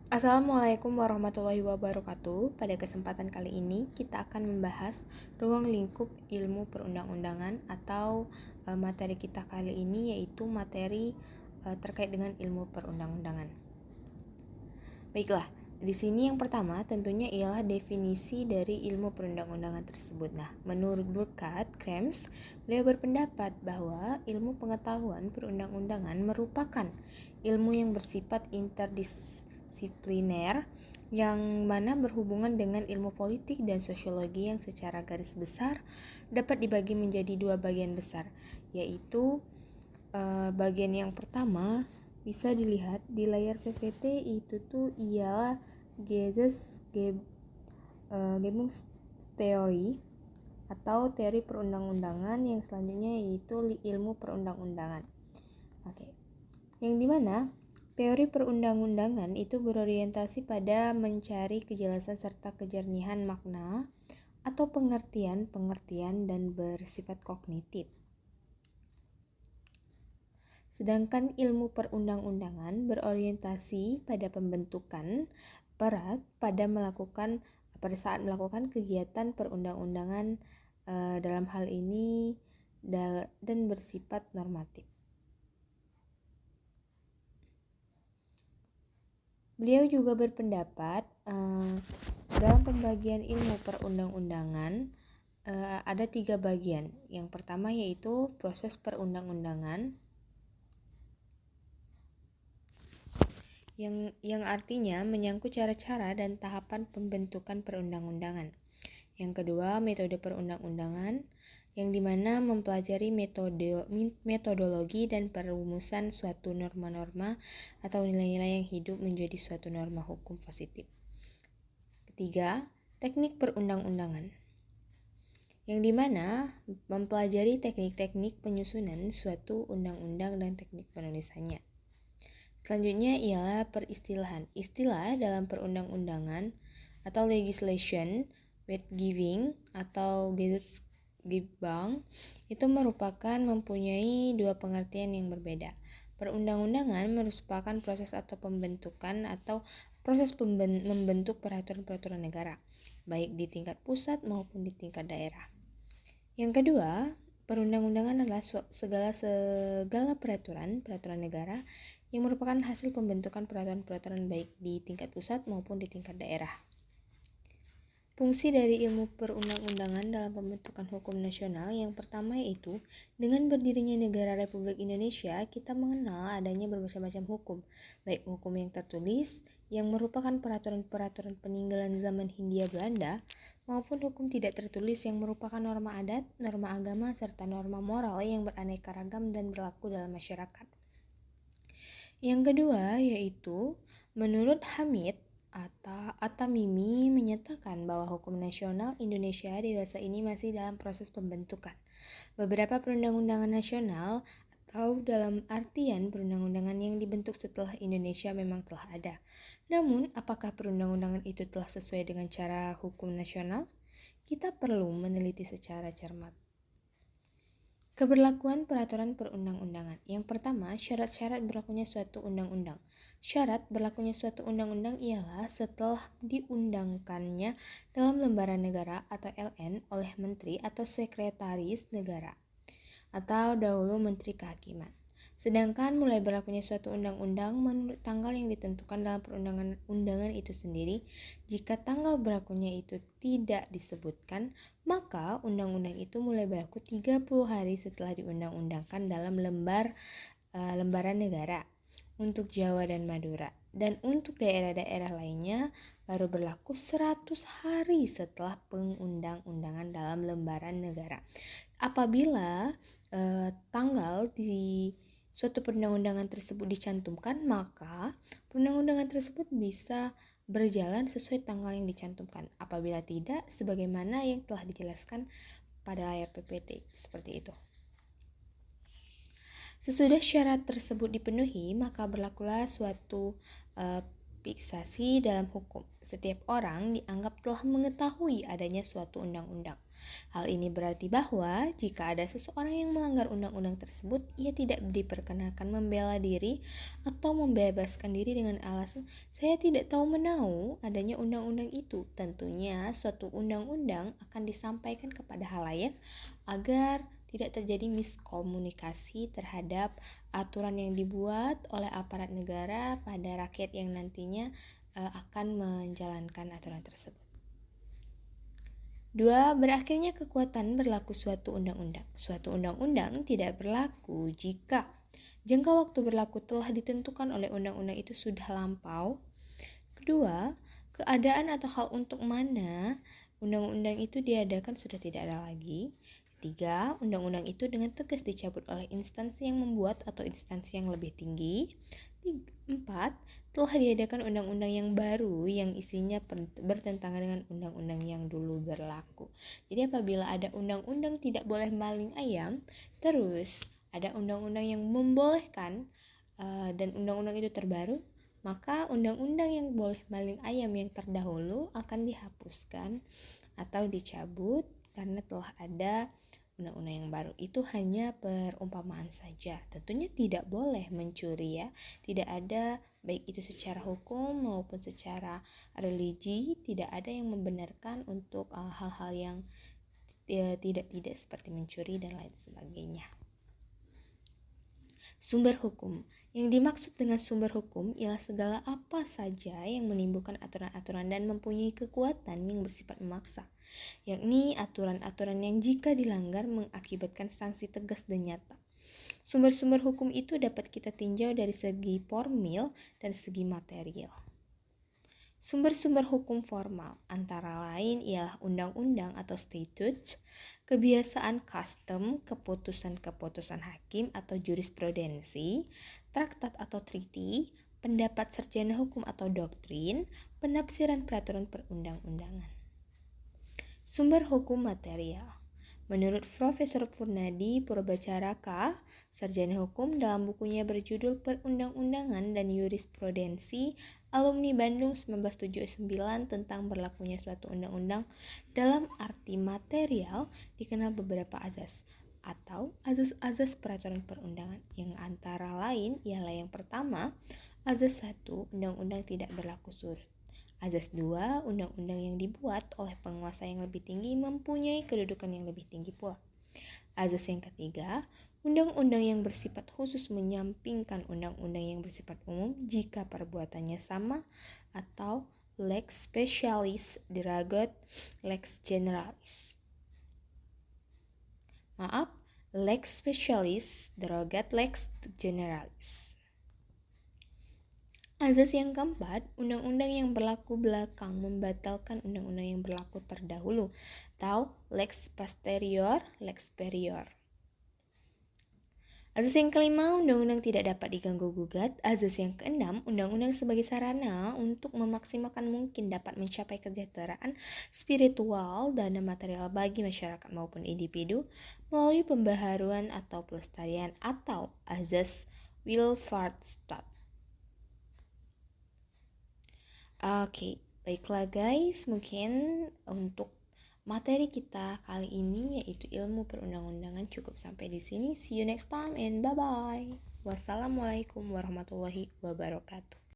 Assalamualaikum warahmatullahi wabarakatuh. Pada kesempatan kali ini kita akan membahas ruang lingkup ilmu perundang-undangan atau materi kita kali ini yaitu materi terkait dengan ilmu perundang-undangan. Baiklah, di sini yang pertama tentunya ialah definisi dari ilmu perundang-undangan tersebut. Nah, menurut Burkhard Krems, beliau berpendapat bahwa ilmu pengetahuan perundang-undangan merupakan ilmu yang bersifat interdisipliner yang mana berhubungan dengan ilmu politik dan sosiologi yang secara garis besar dapat dibagi menjadi dua bagian besar, yaitu bagian yang pertama bisa dilihat di layar PPT, itu tuh ialah Gebungstheorie atau teori perundang-undangan, yang selanjutnya yaitu ilmu perundang-undangan. Oke. Yang dimana teori perundang-undangan itu berorientasi pada mencari kejelasan serta kejernihan makna atau pengertian dan bersifat kognitif. Sedangkan ilmu perundang-undangan berorientasi pada pembentukan peran pada saat melakukan kegiatan perundang-undangan dalam hal ini dan bersifat normatif. Beliau juga berpendapat dalam pembagian ilmu perundang-undangan ada 3 bagian. Yang pertama yaitu proses perundang-undangan, yang artinya menyangkut cara-cara dan tahapan pembentukan perundang-undangan. Yang kedua, metode perundang-undangan, yang dimana mempelajari metodologi dan perumusan suatu norma-norma atau nilai-nilai yang hidup menjadi suatu norma hukum positif. Ketiga, teknik perundang-undangan, yang dimana mempelajari teknik-teknik penyusunan suatu undang-undang dan teknik penulisannya. Selanjutnya ialah peristilahan. Istilah dalam perundang-undangan atau legislation, word giving atau Gesetzgebung itu mempunyai dua pengertian yang berbeda. Perundang-undangan merupakan proses atau pembentukan atau proses membentuk peraturan-peraturan negara, baik di tingkat pusat maupun di tingkat daerah. Yang kedua, perundang-undangan adalah segala peraturan negara yang merupakan hasil pembentukan peraturan-peraturan baik di tingkat pusat maupun di tingkat daerah. Fungsi dari ilmu perundang-undangan dalam pembentukan hukum nasional yang pertama yaitu dengan berdirinya negara Republik Indonesia, kita mengenal adanya bermacam-macam hukum, baik hukum yang tertulis yang merupakan peraturan-peraturan peninggalan zaman Hindia Belanda maupun hukum tidak tertulis yang merupakan norma adat, norma agama, serta norma moral yang beraneka ragam dan berlaku dalam masyarakat. Yang kedua yaitu menurut Hamid At-Tamimi menyatakan bahwa hukum nasional Indonesia dewasa ini masih dalam proses pembentukan. Beberapa perundang-undangan nasional atau dalam artian perundang-undangan yang dibentuk setelah Indonesia memang telah ada. Namun, apakah perundang-undangan itu telah sesuai dengan cara hukum nasional? Kita perlu meneliti secara cermat. Keberlakuan peraturan perundang-undangan. Yang pertama, syarat-syarat berlakunya suatu undang-undang. Syarat berlakunya suatu undang-undang ialah setelah diundangkannya dalam lembaran negara atau LN oleh menteri atau sekretaris negara atau dahulu menteri kehakiman. Sedangkan mulai berlakunya suatu undang-undang menurut tanggal yang ditentukan dalam perundang-undangan itu sendiri. Jika tanggal berlakunya itu tidak disebutkan, maka undang-undang itu mulai berlaku 30 hari setelah diundang-undangkan dalam lembaran negara untuk Jawa dan Madura. Dan untuk daerah-daerah lainnya baru berlaku 100 hari setelah pengundang-undangan dalam lembaran negara. Apabila tanggal di suatu perundang-undangan tersebut dicantumkan, maka perundang-undangan tersebut bisa berjalan sesuai tanggal yang dicantumkan. Apabila tidak, sebagaimana yang telah dijelaskan pada layar PPT, seperti itu. Sesudah syarat tersebut dipenuhi, maka berlakulah suatu fiksasi dalam hukum. Setiap orang dianggap telah mengetahui adanya suatu undang-undang. Hal ini berarti bahwa jika ada seseorang yang melanggar undang-undang tersebut, ia tidak diperkenankan membela diri atau membebaskan diri dengan alasan saya tidak tahu menahu adanya undang-undang itu. Tentunya suatu undang-undang akan disampaikan kepada halayak agar tidak terjadi miskomunikasi terhadap aturan yang dibuat oleh aparat negara pada rakyat yang nantinya akan menjalankan aturan tersebut. 2. Berakhirnya kekuatan berlaku suatu undang-undang. Suatu undang-undang tidak berlaku jika jangka waktu berlaku telah ditentukan oleh undang-undang itu sudah lampau. Kedua, keadaan atau hal untuk mana undang-undang itu diadakan sudah tidak ada lagi. 3. Undang-undang itu dengan tegas dicabut oleh instansi yang membuat atau instansi yang lebih tinggi. 4. Telah diadakan undang-undang yang baru yang isinya bertentangan dengan undang-undang yang dulu berlaku. Jadi apabila ada undang-undang tidak boleh maling ayam, terus ada undang-undang yang membolehkan dan undang-undang itu terbaru, maka undang-undang yang boleh maling ayam yang terdahulu akan dihapuskan atau dicabut karena telah ada undang-undang yang baru. Itu hanya perumpamaan saja. Tentunya tidak boleh mencuri ya. Tidak ada, baik itu secara hukum maupun secara religi, tidak ada yang membenarkan untuk hal-hal yang tidak seperti mencuri dan lain sebagainya. Sumber hukum. Yang dimaksud dengan sumber hukum ialah segala apa saja yang menimbulkan aturan-aturan dan mempunyai kekuatan yang bersifat memaksa, yakni aturan-aturan yang jika dilanggar mengakibatkan sanksi tegas dan nyata. Sumber-sumber hukum itu dapat kita tinjau dari segi formil dan segi material. Sumber-sumber hukum formal antara lain ialah undang-undang atau statutes, kebiasaan custom, keputusan-keputusan hakim atau jurisprudensi, traktat atau treaty, pendapat sarjana hukum atau doktrin, penafsiran peraturan perundang-undangan. Sumber hukum material. Menurut Profesor Purnadi Purbacaraka, sarjana hukum, dalam bukunya berjudul Perundang-undangan dan Jurisprudensi Alumni Bandung 1979 tentang berlakunya suatu undang-undang dalam arti material, dikenal beberapa azas atau azas-azas peraturan perundangan, yang antara lain ialah yang pertama, azas 1, undang-undang tidak berlaku surut. Azas 2, undang-undang yang dibuat oleh penguasa yang lebih tinggi mempunyai kedudukan yang lebih tinggi pula. Azas yang ketiga, undang-undang yang bersifat khusus menyampingkan undang-undang yang bersifat umum jika perbuatannya sama, atau lex specialis derogat lex generalis. Lex specialis derogat lex generalis. Azas yang keempat, undang-undang yang berlaku belakang membatalkan undang-undang yang berlaku terdahulu, atau lex posterior, lex superior. Azas yang kelima, undang-undang tidak dapat diganggu-gugat. Azas yang keenam, undang-undang sebagai sarana untuk memaksimalkan mungkin dapat mencapai kesejahteraan spiritual dan material bagi masyarakat maupun individu melalui pembaharuan atau pelestarian, atau azas Wilfardstadt. Oke, baiklah guys, mungkin untuk materi kita kali ini yaitu ilmu perundang-undangan cukup sampai di sini. See you next time and bye-bye. Wassalamualaikum warahmatullahi wabarakatuh.